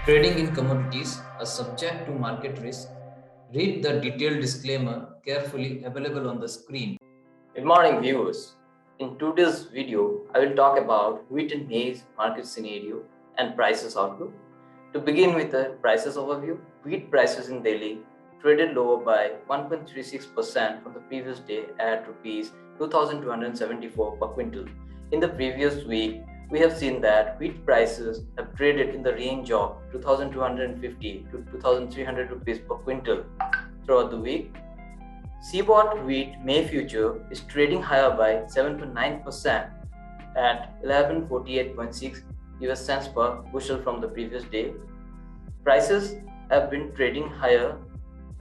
Trading in commodities are subject to market risk. Read the detailed disclaimer carefully available on the screen. Good morning, viewers. In today's video, I will talk about wheat and maize market scenario and prices outlook. To begin with the prices overview, wheat prices in Delhi traded lower by 1.36% from the previous day at rupees 2,274 per quintal. In the previous week, we have seen that wheat prices have traded in the range of 2,250 to 2,300 rupees per quintal throughout the week. CBOT Wheat May future is trading higher by 7.9% at 1148.6 US cents per bushel from the previous day. Prices have been trading higher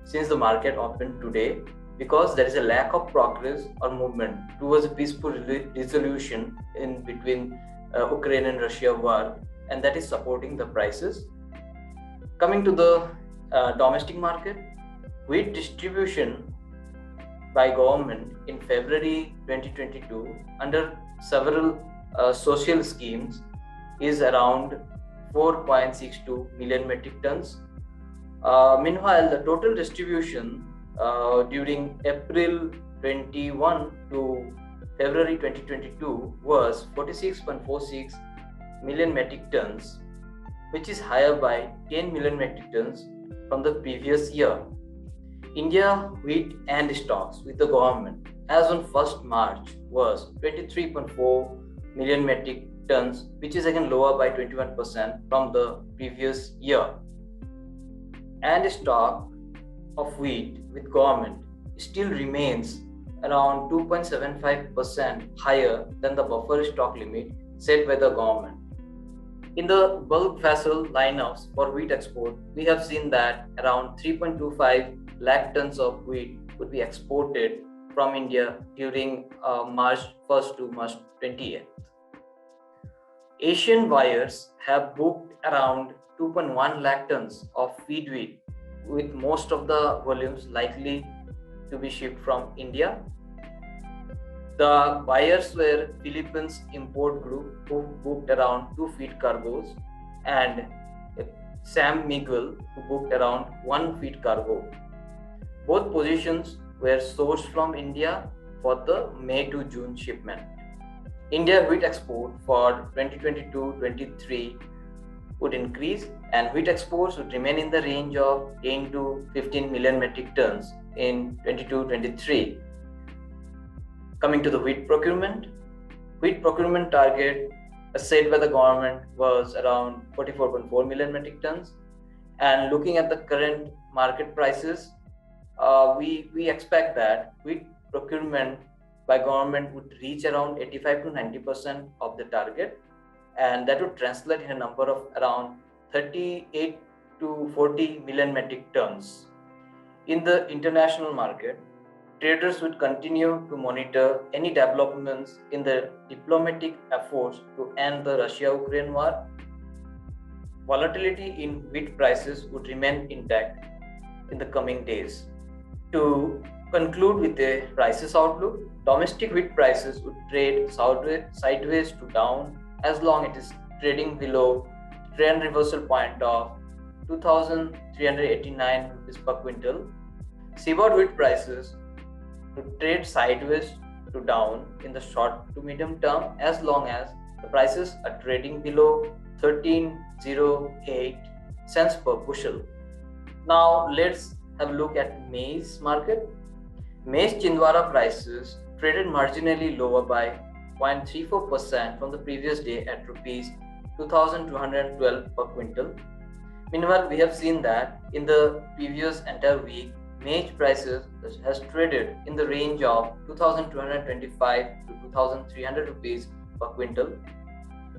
since the market opened today because there is a lack of progress or movement towards a peaceful resolution in between Ukraine and Russia war, and that is supporting the prices. Coming to the domestic market, wheat distribution by government in February 2022 under several social schemes is around 4.62 million metric tons. Meanwhile, the total distribution during April 21 to February 2022 was 46.46 million metric tons, which is higher by 10 million metric tons from the previous year. India wheat and stocks with the government as on 1st March was 23.4 million metric tons, which is again lower by 21% from the previous year. And stock of wheat with government still remains around 2.75% higher than the buffer stock limit set by the government. In the bulk vessel lineups for wheat export, we have seen that around 3.25 lakh tons of wheat would be exported from India during March 1st to March 20th. Asian buyers have booked around 2.1 lakh tons of feed wheat, with most of the volumes likely to be shipped from India. The buyers were Philippines Import Group, who booked around 2 feed cargoes, and San Miguel, who booked around 1 feed cargo. Both positions were sourced from India for the May to June shipment. India wheat export for 2022-23 would increase, and wheat exports would remain in the range of 10 to 15 million metric tons in 22-23. Coming to the wheat procurement target set by the government was around 44.4 million metric tons. And looking at the current market prices, we expect that wheat procurement by government would reach around 85 to 90% of the target, and that would translate in a number of around 38 to 40 million metric tons. In the international market, traders would continue to monitor any developments in the diplomatic efforts to end the Russia-Ukraine war. Volatility in wheat prices would remain intact in the coming days. To conclude with the prices outlook, domestic wheat prices would trade sideways to down as long it is trading below trend reversal point of 2,389 rupees per quintal. CBOT wheat prices to trade sideways to down in the short to medium term as long as the prices are trading below 1308 cents per bushel. Now let's have a look at maize market. Maize Chhindwara prices traded marginally lower by 0.34% from the previous day at rupees 2,212 per quintal. Meanwhile, we have seen that in the previous entire week, maize prices has traded in the range of 2,225 to 2,300 rupees per quintal.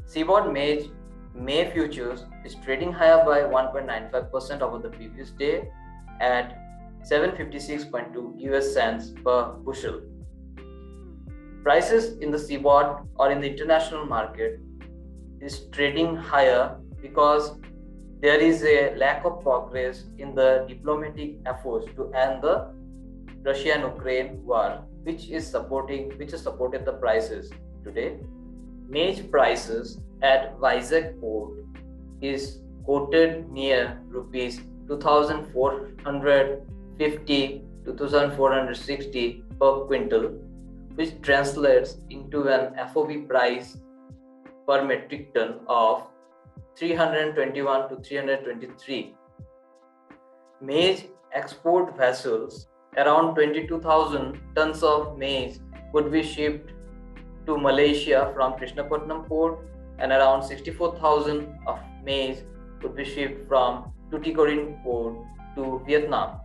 CBOT maize May futures is trading higher by 1.95% over the previous day at 756.2 US cents per bushel. Prices in the CBOT or in the international market is trading higher because there is a lack of progress in the diplomatic efforts to end the Russia and Ukraine war, which has supported the prices today. Maize prices at Maize port is quoted near rupees 2450 to 2460 per quintal, which translates into an FOB price per metric ton of 321 to 323. Maize export vessels, around 22,000 tons of maize would be shipped to Malaysia from Krishnapatnam port, and around 64,000 of maize would be shipped from Tuticorin port to Vietnam.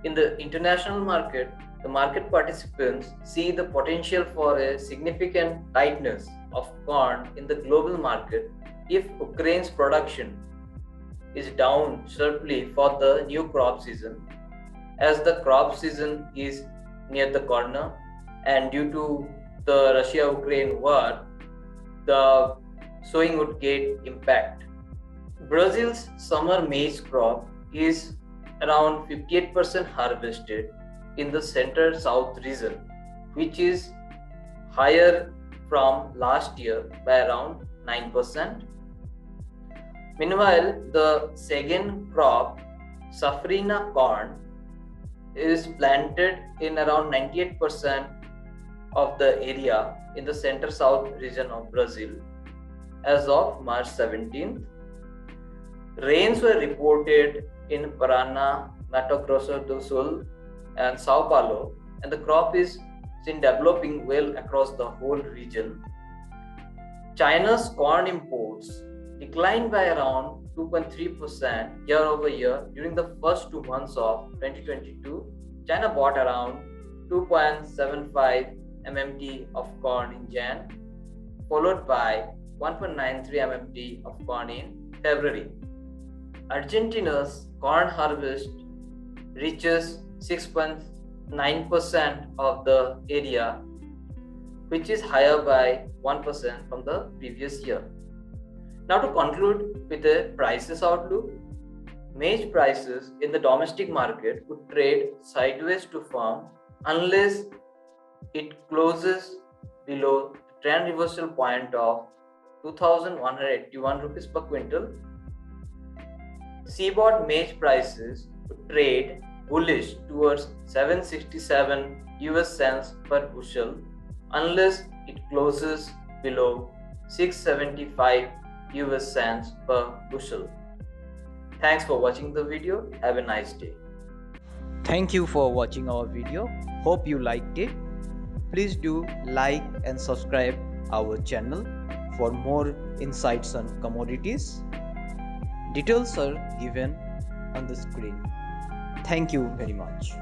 In the international market, the market participants see the potential for a significant tightness of corn in the global market if Ukraine's production is down sharply for the new crop season, as the crop season is near the corner, and due to the Russia-Ukraine war, the sowing would get impact. Brazil's summer maize crop is around 58% harvested in the center-south region, which is higher from last year by around 9%. Meanwhile, the second crop, Safrina corn, is planted in around 98% of the area in the center-south region of Brazil as of March 17th. Rains were reported in Paraná, Mato Grosso do Sul, and Sao Paulo, and the crop is seen developing well across the whole region. China's corn imports declined by around 2.3% year over year during the first 2 months of 2022. China bought around 2.75 MMT of corn in Jan, followed by 1.93 MMT of corn in February. Argentina's corn harvest reaches 6.9% of the area, which is higher by 1% from the previous year. Now, to conclude with the prices outlook, maize prices in the domestic market would trade sideways to firm unless it closes below the trend reversal point of 2,181 rupees per quintal. CBOT maize prices would trade bullish towards 767 US cents per bushel unless it closes below 675 US cents per bushel. Thanks for watching the video. Have a nice day. Thank you for watching our video. Hope you liked it. Please do like and subscribe our channel for more insights on commodities. Details are given on the screen. Thank you very much.